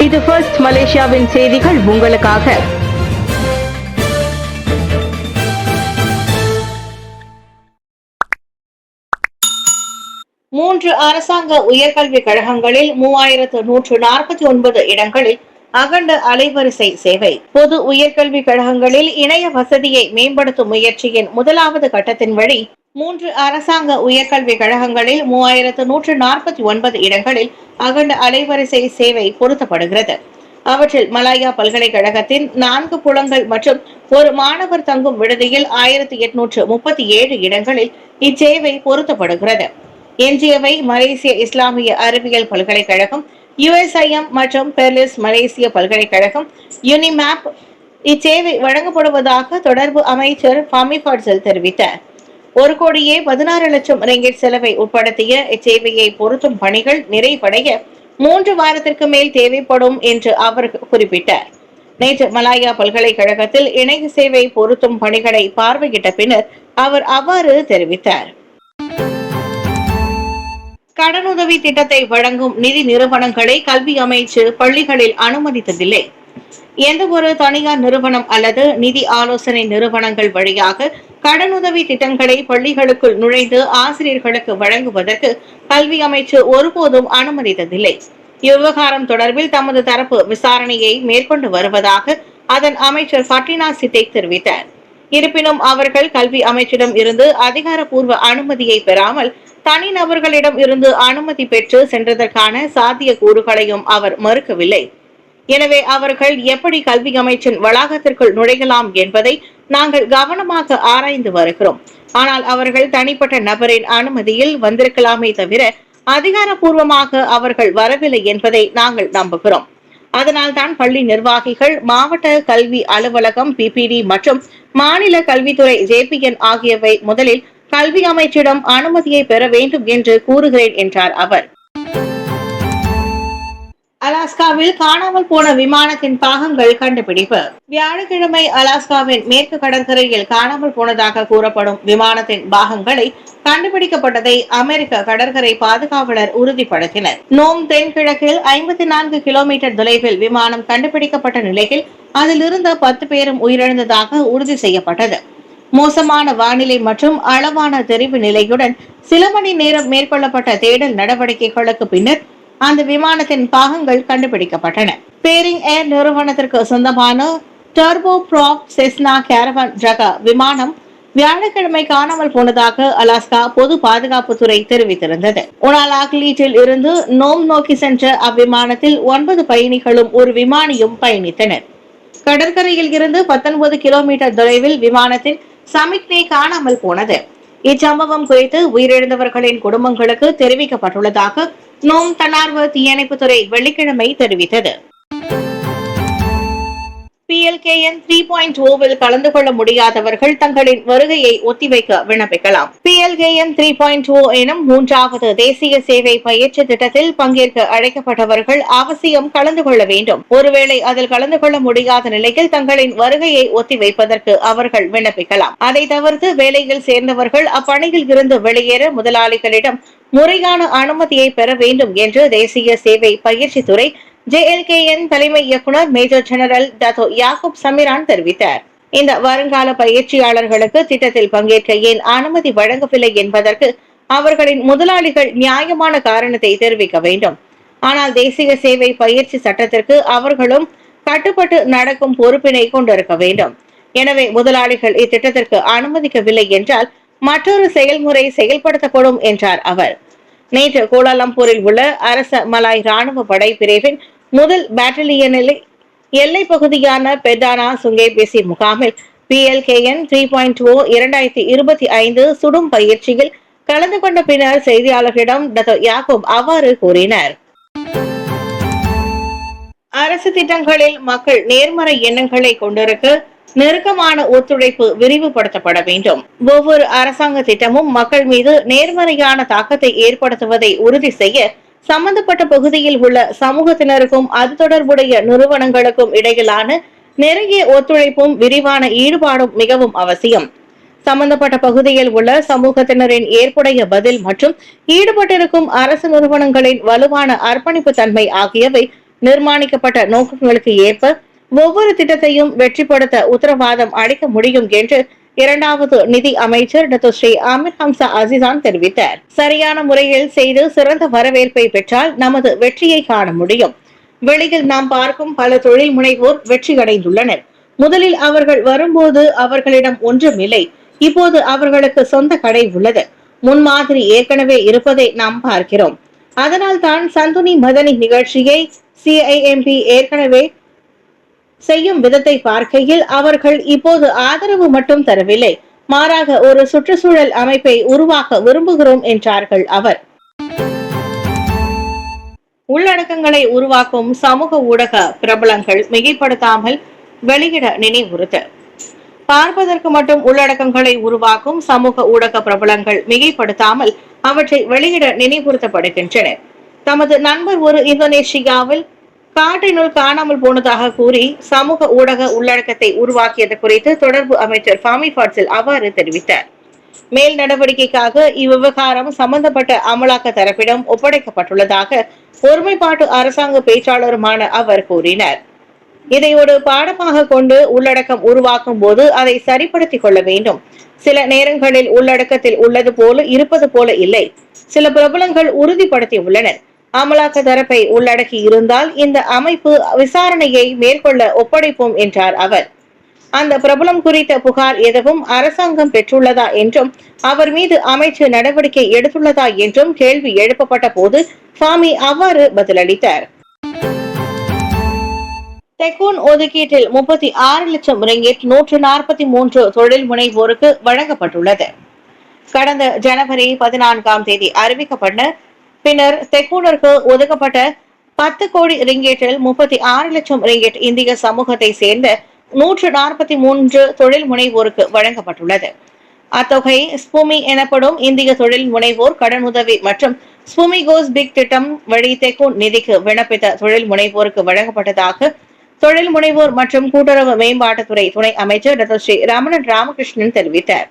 இது ஃபர்ஸ்ட் மலேசியாவின் செய்திகள் உங்களுக்காக. மூன்று அரசாங்க உயர்கல்விக் கழகங்களில் 3149 இடங்களில் அகண்ட அலைவரிசை சேவை. பொது உயர்கல்விக் கழகங்களில் இணைய வசதியை மேம்படுத்தும் முயற்சியின் முதலாவது கட்டத்தின் வழி 3 அரசாங்க உயர்கல்விக் கழகங்களில் 3149 இடங்களில் அகண்ட அலைவரிசை சேவை பொருத்தப்படுகிறது. அவற்றில் மலாயா பல்கலைக்கழகத்தின் 4 புலங்கள் மற்றும் ஒரு மாணவர் தங்கும் விடுதியில் 1837 இடங்களில் இச்சேவை பொருத்தப்படுகிறது. எஞ்சியவை மலேசிய இஸ்லாமிய அறிவியல் பல்கலைக்கழகம், USIM மற்றும் பெர்லிஸ் மலேசிய பல்கலைக்கழகம், யூனிமேப் இச்சேவை வழங்கப்படுவதாக தொடர்பு அமைச்சர் ஃபமி ஃபட்சல் தெரிவித்தார். 1,16,00,000 ரிங்கிட் செலவை உட்படுத்திய இச்சேவையை பொருத்தும் பணிகள் நிறைவடைய 3 வாரத்திற்கு மேல் தேவைப்படும் என்று அவர் குறிப்பிட்டார். நேற்று மலாயா பல்கலைக்கழகத்தில் இணைய சேவை பொருத்தும் பணிகளை பார்வையிட்ட பின்னர் அவர் அவ்வாறு தெரிவித்தார். கடனுதவி திட்டத்தை வழங்கும் நிதி நிறுவனங்களை கல்வி அமைச்சு பள்ளிகளில் அனுமதித்ததில்லை. எந்த ஒரு தனியார் நிறுவனம் அல்லது நிதி ஆலோசனை நிறுவனங்கள் வழியாக கடனுதவி திட்டங்களை பள்ளிகளுக்குள் நுழைந்து ஆசிரியர்களுக்கு வழங்குவதற்கு கல்வி அமைச்சு ஒருபோதும் அனுமதித்ததில்லை. இவ்விவகாரம் தொடர்பில் தமது தரப்பு விசாரணையை மேற்கொண்டு வருவதாக அதன் அமைச்சர் ஃபட்டினா சித்திக் தெரிவித்தார். இருப்பினும் அவர்கள் கல்வி அமைச்சிடம் இருந்து அதிகாரப்பூர்வ அனுமதியை பெறாமல் தனிநபர்களிடம் இருந்து அனுமதி பெற்று சென்றதற்கான சாத்திய கூறுகளையும் அவர் மறுக்கவில்லை. எனவே அவர்கள் எப்படி கல்வி அமைச்சின் வளாகத்திற்குள் நுழையலாம் என்பதை நாங்கள் கவனமாக ஆராய்ந்து வருகிறோம். ஆனால் அவர்கள் தனிப்பட்ட நபரின் அனுமதியில் வந்திருக்கலாமே தவிர அதிகாரப்பூர்வமாக அவர்கள் வரவில்லை என்பதை நாங்கள் நம்புகிறோம். அதனால் தான் பள்ளி நிர்வாகிகள், மாவட்ட கல்வி அலுவலகம் PPD மற்றும் மாநில கல்வித்துறை JPN ஆகியவை முதலில் கல்வி அமைச்சிடம் அனுமதியை பெற வேண்டும் என்று கூறுகிறேன் என்றார் அவர். அலாஸ்காவில் காணாமல் போன விமானத்தின் பாகங்கள் கண்டுபிடிப்பு. வியாழக்கிழமை அலாஸ்காவின் மேற்கு கடற்கரையில் காணாமல் போனதாக கூறப்படும் விமானத்தின் பாகங்களை கண்டுபிடிக்கப்பட்டதை அமெரிக்க கடற்கரை பாதுகாவலர் உறுதிப்படுத்தினர். நோம் தென்கிழக்கில் 54 கிலோமீட்டர் தொலைவில் விமானம் கண்டுபிடிக்கப்பட்ட நிலையில் அதில் இருந்த 10 பேரும் உயிரிழந்ததாக உறுதி செய்யப்பட்டது. மோசமான வானிலை மற்றும் அளவான தெரிவு நிலையுடன் சில மணி நேரம் மேற்கொள்ளப்பட்ட தேடல் நடவடிக்கைகளுக்கு பின்னர் அந்த விமானத்தின் பாகங்கள் கண்டுபிடிக்கப்பட்டன. பேரிங் ஏர் நிறுவனத்திற்கு சொந்தமான டர்போ ப்ராப் செஸ்னா கேரவான் ரக விமானம் வியாழக்கிழமை காணாமல் போனதாக அலாஸ்கா பொது பாதுகாப்புத்துறை தெரிவித்திருந்தது. உனாலாக்லீட்டில் இருந்து நோம் நோக்கி சென்ற அவ்விமானத்தில் 9 பயணிகளும் ஒரு விமானியும் பயணித்தனர். கடற்கரையில் இருந்து 19 கிலோமீட்டர் தொலைவில் விமானத்தின் சமிக்ஞை காணாமல் போனது. இச்சம்பவம் குறித்து உயிரிழந்தவர்களின் குடும்பங்களுக்கு தெரிவிக்கப்பட்டுள்ளதாக நோம் தன்னார்வ தீயணைப்புத்துறை வெள்ளிக்கிழமை தெரிவித்தது. PLKN 3.0 கலந்து கொள்ள முடியாதவர்கள் தங்களின் வருகையை ஒத்திவைக்க விண்ணப்பிக்கலாம். PLKN 3.0 எனும் 3வது தேசிய சேவை பயிற்சி திட்டத்தில் பங்கேற்க அழைக்கப்பட்டவர்கள் அவசியம் கலந்து கொள்ள வேண்டும். ஒருவேளை அதில் கலந்து கொள்ள முடியாத நிலையில் தங்களின் வருகையை ஒத்திவைப்பதற்கு அவர்கள் விண்ணப்பிக்கலாம். அதை தவிர்த்து வேலையில் சேர்ந்தவர்கள் அப்பணியில் இருந்து வெளியேற முதலாளிகளிடம் முறையான அனுமதியை பெற வேண்டும் என்று தேசிய சேவை பயிற்சி துறை JLKN தலைமை இயக்குனர் மேஜர் ஜெனரல் டத்தோ யாக்கூப் சமிரான் தெரிவித்தார். இந்த வருங்கால பயிற்சியாளர்களுக்கு திட்டத்தில் பங்கேற்க ஏன் அனுமதி வழங்கவில்லை என்பதற்கு அவர்களின் முதலாளிகள் நியாயமான காரணத்தை தெரிவிக்க வேண்டும். ஆனால் தேசிய சேவை பயிற்சி சட்டத்திற்கு அவர்களும் கட்டுப்பட்டு நடக்கும் பொறுப்பினை கொண்டிருக்க வேண்டும். எனவே முதலாளிகள் இத்திட்டத்திற்கு அனுமதிக்கவில்லை என்றால் மற்றொரு செயல்முறை செயல்படுத்தப்படும் என்றார் அவர். நேற்று கோலாலம்பூரில் உள்ள அரச மலாய் ராணுவ படை பிரிவின் முதல் பேட்டலியனில் எல்லை பகுதியான பெட்டானா சுங்கேபேசி முகாமில் PLKN 3.0 2025 சுடும் பயிற்சியில் கலந்து கொண்ட பின்னர் செய்தியாளர்களிடம் டத்தோ யாக்கூப் அவ்வாறு கூறினார். அரசு திட்டங்களில் மக்கள் நேர்மறை எண்ணங்களை கொண்டிருக்க நெருக்கமான ஒத்துழைப்பு விரிவுபடுத்தப்பட வேண்டும். ஒவ்வொரு அரசாங்க திட்டமும் மக்கள் மீது நேர்மறையான தாக்கத்தை ஏற்படுத்துவதை உறுதி செய்ய சம்பந்தப்பட்ட பகுதியில் உள்ள சமூகத்தினருக்கும் அது தொடர்புடைய நிறுவனங்களுக்கும் இடையிலான நெருங்கிய ஒத்துழைப்பும் விரிவான ஈடுபாடும் மிகவும் அவசியம். சம்பந்தப்பட்ட பகுதியில் உள்ள சமூகத்தினரின் ஏற்புடைய பதில் மற்றும் ஈடுபட்டிருக்கும் அரசு நிறுவனங்களின் வலுவான அர்ப்பணிப்பு தன்மை ஆகியவை நிர்மாணிக்கப்பட்ட நோக்கங்களுக்கு ஏற்ப ஒவ்வொரு திட்டத்தையும் வெற்றிப்படுத்த உத்தரவாதம் அளிக்க முடியும் என்று இரண்டாவது நிதி அமைச்சர் டாக்டர் ஸ்ரீ அமீர் ஹம்சா அசிசான் தெரிவித்தார். சரியான முறையில் செய்து சிறந்த வரவேற்பை பெற்றால் நமது வெற்றியை காண முடியும். வெளியில் நாம் பார்க்கும் பல தொழில் முனைவோர் வெற்றியடைந்துள்ளனர். முதலில் அவர்கள் வரும்போது அவர்களிடம் ஒன்றுமில்லை. இப்போது அவர்களுக்கு சொந்த கடை உள்ளது. முன்மாதிரி ஏற்கனவே இருப்பதை நாம் பார்க்கிறோம். அதனால் தான் சந்துனி மதனி நிகழ்ச்சியை சிஐஎம்பி ஏற்கனவே செய்யும் விதத்தை பார்க்கையில் அவர்கள் இப்போது ஆதரவு மட்டும் தரவில்லை, மாறாக ஒரு சுற்றுச்சூழல் அமைப்பை உருவாக்க விரும்புகிறோம் என்றார்கள் அவர். உள்ளடக்கங்களை உருவாக்கும் சமூக ஊடக பிரபலங்கள் மிகைப்படுத்தாமல் வெளியிட நினைவுறுத்து. பார்ப்பதற்கு மட்டும் உள்ளடக்கங்களை உருவாக்கும் சமூக ஊடக பிரபலங்கள் மிகைப்படுத்தாமல் அவற்றை வெளியிட நினைவுறுத்தப்படுகின்றனர். தமது நண்பர் ஒரு இந்தோனேஷியாவில் காட்டினுள் காணாமல் போனதாக கூறி சமூக ஊடக உள்ளடக்கத்தை உருவாக்கியது குறித்து தொடர்பு அமைச்சர் ஃபாமி ஃபாட்சில் அவ்வாறு தெரிவித்தார். மேல் நடவடிக்கைக்காக இவ்விவகாரம் சம்பந்தப்பட்ட அமலாக்க தரப்பிடம் ஒப்படைக்கப்பட்டுள்ளதாக ஒருமைப்பாட்டு அரசாங்க பேச்சாளருமான அவர் கூறினார். இதை ஒரு பாடமாக கொண்டு உள்ளடக்கம் உருவாக்கும் போது அதை சரிப்படுத்திக் கொள்ள வேண்டும். சில நேரங்களில் உள்ளடக்கத்தில் உள்ளது போல இருப்பது போல இல்லை. சில பிரபலங்கள் உறுதிப்படுத்தி உள்ளனர். அமலாக்க தரப்பை உள்ளடக்கி இருந்தால் இந்த அமைப்பு விசாரணையை மேற்கொள்ள ஒப்படைப்போம் என்றார் அவர். அந்த பிரபலம் குறித்த புகார் எதுவும் அரசாங்கம் பெற்றுள்ளதா என்றும் அவர் மீது அமைச்சர் நடவடிக்கை எடுத்துள்ளதா என்றும் கேள்வி எழுப்பப்பட்ட போது ஃபாமி அவ்வாறு பதிலளித்தார். தெக்கூன் ஒதுக்கீட்டில் 36 லட்சம் ரிங்கிட் 143 தொழில் முனைவோருக்கு வழங்கப்பட்டுள்ளது. கடந்த ஜனவரி 14ஆம் தேதி அறிவிக்கப்பட்ட பின்னர் தெக்கூனிற்கு ஒதுக்கப்பட்ட 10 கோடி ரிங்கேட்டில் 36 லட்சம் ரிங்கேட் இந்திய சமூகத்தை சேர்ந்த 143 தொழில் முனைவோருக்கு வழங்கப்பட்டுள்ளது. அத்தொகை ஸ்பூமி எனப்படும் இந்திய தொழில் முனைவோர் கடனுதவி மற்றும் ஸ்பூமி கோஸ் பிக் திட்டம் வழி தெக்கூன் நிதிக்கு விண்ணப்பித்த தொழில் முனைவோருக்கு வழங்கப்பட்டதாக தொழில் முனைவோர் மற்றும் கூட்டுறவு மேம்பாட்டுத்துறை துணை அமைச்சர் டாக்டர் ஸ்ரீ ரமணன் ராமகிருஷ்ணன் தெரிவித்தார்.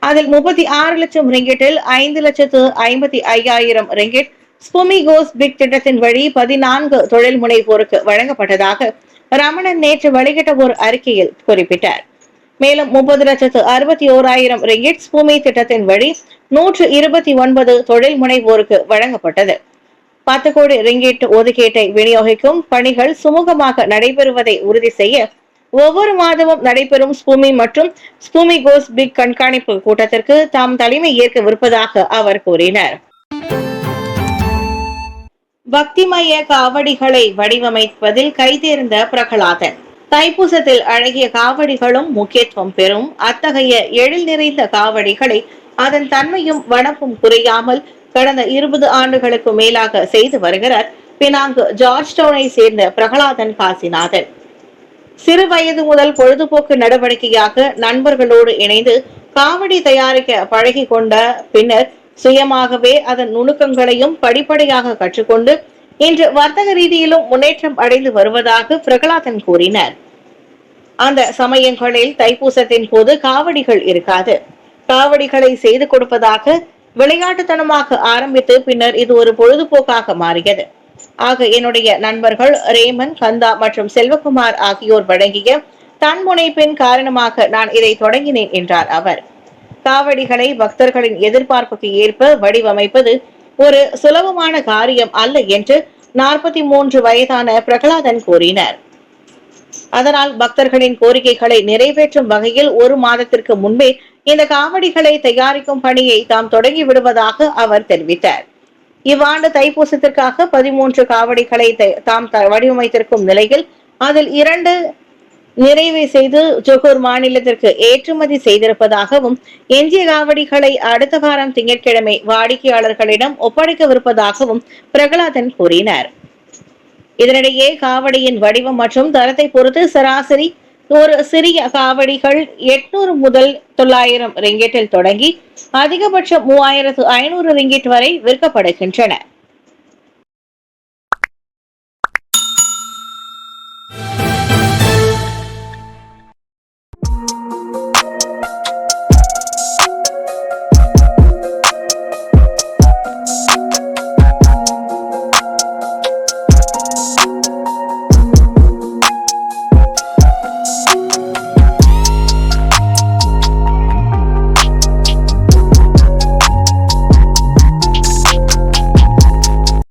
அதில் 36 லட்சம் ரிங்கிட்டில் 5,55,000 ரிங்கிட் ஸ்பூமி கோஸ் பிக் திட்டத்தின் வழி 14 தொழில் முனைவோருக்கு வழங்கப்பட்டதாக ரமணன் நேற்று வெளியிட்ட ஒரு அறிக்கையில் குறிப்பிட்டார். மேலும் 30,61,000 ரிங்கிட் ஸ்பூமி திட்டத்தின் வழி 129 தொழில் முனைவோருக்கு வழங்கப்பட்டது. 10 கோடி ரிங்கிட் ஒதுக்கீட்டை விநியோகிக்கும் பணிகள் சுமூகமாக நடைபெறுவதை உறுதி செய்ய ஒவ்வொரு மாதமும் நடைபெறும் ஸ்பூமி மற்றும் ஸ்பூமி கோஸ் பிக் கண்காணிப்பு கூட்டத்திற்கு தாம் தலைமை ஏற்கவிருப்பதாக அவர் கூறினார். பக்திமய காவடிகளை வடிவமைப்பதில் கைதேர்ந்த பிரகலாதன். தைப்பூசத்தில் அழகிய காவடிகளும் முக்கியத்துவம் பெறும். அத்தகைய எழில் நிறைந்த காவடிகளை அதன் தன்மையும் வனப்பும் குறையாமல் கடந்த 20 ஆண்டுகளுக்கு மேலாக செய்து வருகிறார் பினாங்கு ஜார்ஜ் டவுனை சேர்ந்த பிரகலாதன் காசிநாதன். சிறு வயது முதல் பொழுதுபோக்கு நடவடிக்கையாக நண்பர்களோடு இணைந்து காவடி தயாரிக்க பழகி கொண்ட பின்னர் சுயமாகவே அதன் நுணுக்கங்களையும் படிப்படியாக கற்றுக்கொண்டு இன்று வர்த்தக ரீதியிலும் முன்னேற்றம் அடைந்து வருவதாக பிரகலாதன் கூறினார். அந்த சமயங்களில் தைப்பூசத்தின் போது காவடிகள் இருக்காது. காவடிகளை செய்து கொடுப்பதாக விளையாட்டுத்தனமாக ஆரம்பித்து பின்னர் இது ஒரு பொழுதுபோக்காக மாறியது. ஆக என்னுடைய நண்பர்கள் ரேமன், கந்தா மற்றும் செல்வகுமார் ஆகியோர் வழங்கிய தன்முனைப்பின் காரணமாக நான் இதை தொடங்கினேன் என்றார் அவர். காவடிகளை பக்தர்களின் எதிர்பார்ப்புக்கு ஏற்ப வடிவமைப்பது ஒரு சுலபமான காரியம் அல்ல என்று 43 வயதான பிரகலாதன் கூறினார். அதனால் பக்தர்களின் கோரிக்கைகளை நிறைவேற்றும் வகையில் 1 மாதத்திற்கு முன்பே இந்த காவடிகளை தயாரிக்கும் பணியை தாம் தொடங்கி விடுவதாக அவர் தெரிவித்தார். இவ்வாண்டு தைப்பூசத்திற்காக 13 காவடிகளை தாம் வடிவமைத்திருக்கும் நிலையில் அதில் 2 நிறைவு செய்து ஜொகூர் மாநிலத்திற்கு ஏற்றுமதி செய்திருப்பதாகவும் எஞ்சிய காவடிகளை அடுத்த வாரம் திங்கட்கிழமை வாடிக்கையாளர்களிடம் ஒப்படைக்கவிருப்பதாகவும் பிரகலாதன் கூறினார். இதனிடையே காவடியின் வடிவம் மற்றும் தரத்தை பொறுத்து சராசரி ஒரு சிறிய காவடிகள் 800 முதல் 900 ரிங்கிட்டில் தொடங்கி அதிகபட்சம் 3500 ரிங்கிட் வரை விற்கப்படுகின்றன.